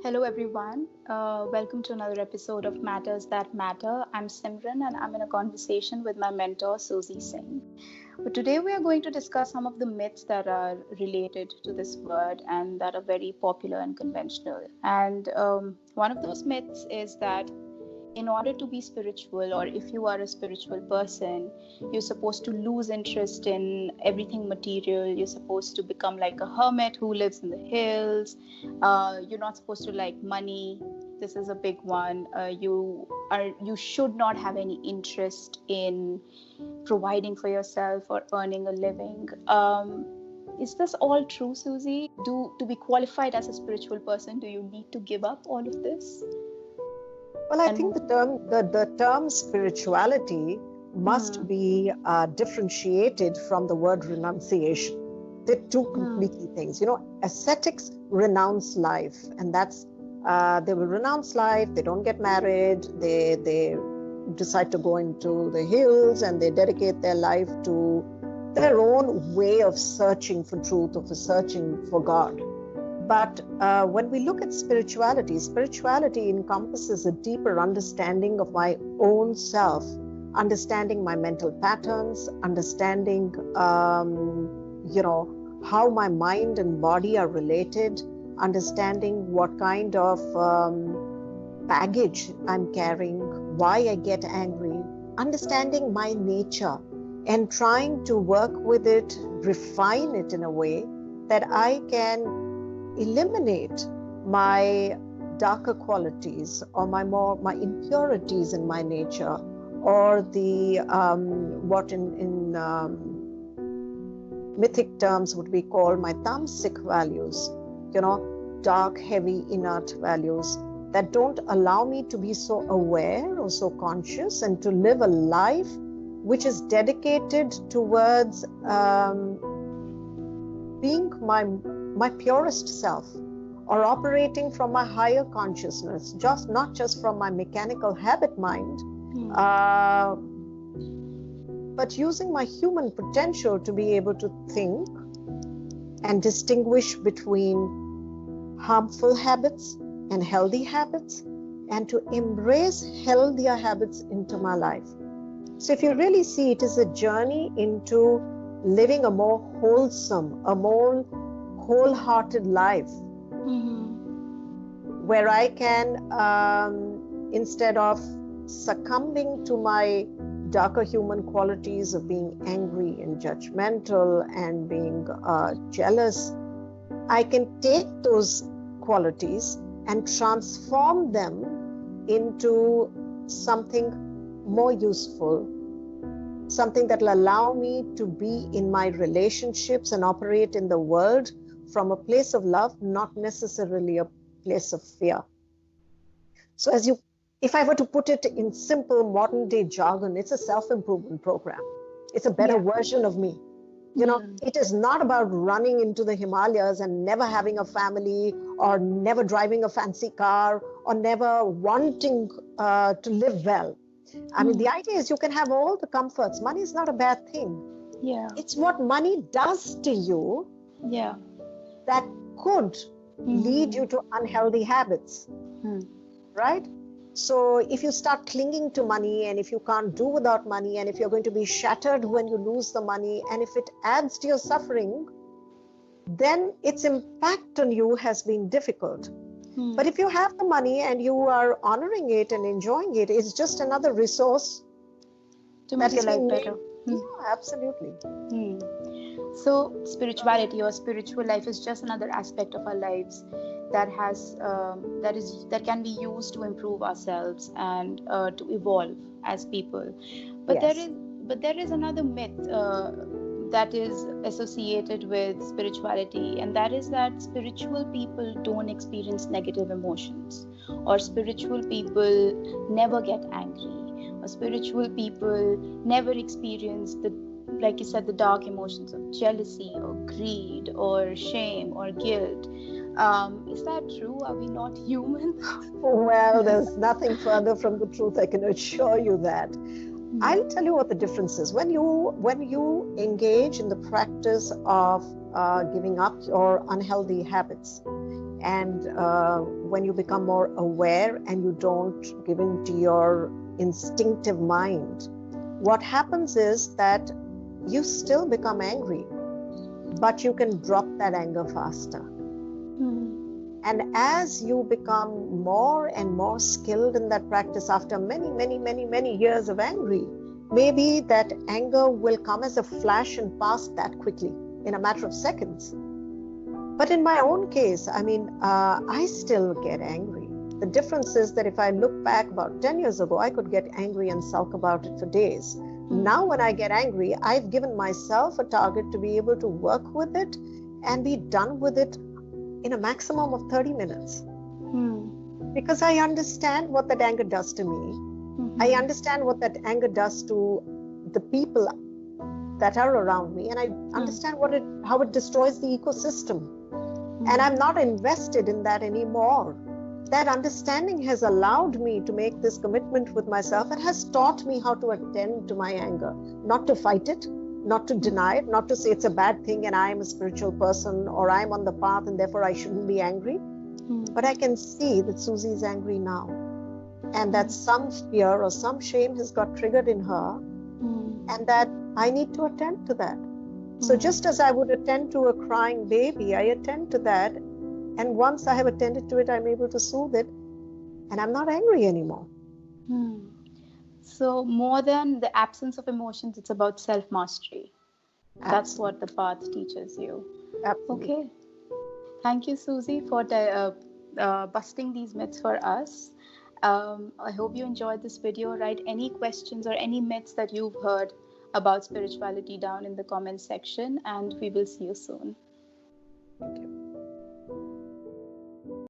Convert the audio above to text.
Hello, everyone. Welcome to another episode of Matters That Matter. I'm Simran and I'm in a conversation with my mentor, Susie Singh. But today we are going to discuss some of the myths that are related to this word and that are very popular and conventional. And one of those myths is that in order to be spiritual, or if you are a spiritual person, you're supposed to lose interest in everything material. You're supposed to become like a hermit who lives in the hills. You're not supposed to like money. This is a big one. You should not have any interest in providing for yourself or earning a living. Is this all true, Susie? To be qualified as a spiritual person, do you need to give up all of this? Well, I think the term spirituality must be differentiated from the word renunciation. They're two completely things. Ascetics renounce life, and that's they will renounce life. They don't get married. They decide to go into the hills, and they dedicate their life to their own way of searching for truth or for searching for God. But when we look at spirituality encompasses a deeper understanding of my own self, understanding my mental patterns, understanding, how my mind and body are related, understanding what kind of baggage I'm carrying, why I get angry, understanding my nature, and trying to work with it, refine it in a way that I can eliminate my darker qualities or my impurities in my nature, or the what in mythic terms would be called my tamasic values, dark, heavy, inert values that don't allow me to be so aware or so conscious and to live a life which is dedicated towards being my purest self, or operating from my higher consciousness, not just from my mechanical habit mind, but using my human potential to be able to think and distinguish between harmful habits and healthy habits, and to embrace healthier habits into my life. So if you really see, it is a journey into living a more wholesome, a more wholehearted life, where I can, instead of succumbing to my darker human qualities of being angry and judgmental and being jealous, I can take those qualities and transform them into something more useful, something that will allow me to be in my relationships and operate in the world from a place of love, not necessarily a place of fear. So if I were to put it in simple modern day jargon, it's a self-improvement program. It's a better version of me. It is not about running into the Himalayas and never having a family, or never driving a fancy car, or never wanting to live well. I mean, the idea is you can have all the comforts. Money is not a bad thing. Yeah. It's what money does to you that could lead you to unhealthy habits, right? So if you start clinging to money, and if you can't do without money, and if you're going to be shattered when you lose the money, and if it adds to your suffering, then its impact on you has been difficult. But if you have the money and you are honoring it and enjoying it, it's just another resource to make your life better. Yeah, absolutely. So spirituality or spiritual life is just another aspect of our lives that can be used to improve ourselves and to evolve as people. But there is another myth that is associated with spirituality, and that is that spiritual people don't experience negative emotions, or spiritual people never get angry, or spiritual people never experience like you said, the dark emotions of jealousy or greed or shame or guilt. Is that true? Are we not human? Well, there's nothing further from the truth, I can assure you that. I'll tell you what the difference is. When you engage in the practice of giving up your unhealthy habits, and when you become more aware and you don't give in to your instinctive mind, what happens is that you still become angry, but you can drop that anger faster. And as you become more and more skilled in that practice, after many years of angry, maybe that anger will come as a flash and pass that quickly in a matter of seconds. But in my own case, I still get angry. The difference is that if I look back about 10 years ago, I could get angry and sulk about it for days. Now when I get angry, I've given myself a target to be able to work with it and be done with it in a maximum of 30 minutes. Because I understand what that anger does to me. I understand what that anger does to the people that are around me, and I understand how it destroys the ecosystem. And I'm not invested in that anymore. That understanding has allowed me to make this commitment with myself and has taught me how to attend to my anger, not to fight it, not to deny it, not to say it's a bad thing and I'm a spiritual person or I'm on the path and therefore I shouldn't be angry. But I can see that Susie is angry now, and that some fear or some shame has got triggered in her, and that I need to attend to that. So just as I would attend to a crying baby, I attend to that. And once I have attended to it, I'm able to soothe it, and I'm not angry anymore. So more than the absence of emotions, it's about self-mastery. That's what the path teaches you. Absolutely. Okay. Thank you, Susie, for busting these myths for us. I hope you enjoyed this video. Write any questions or any myths that you've heard about spirituality down in the comments section, and we will see you soon. Thank you.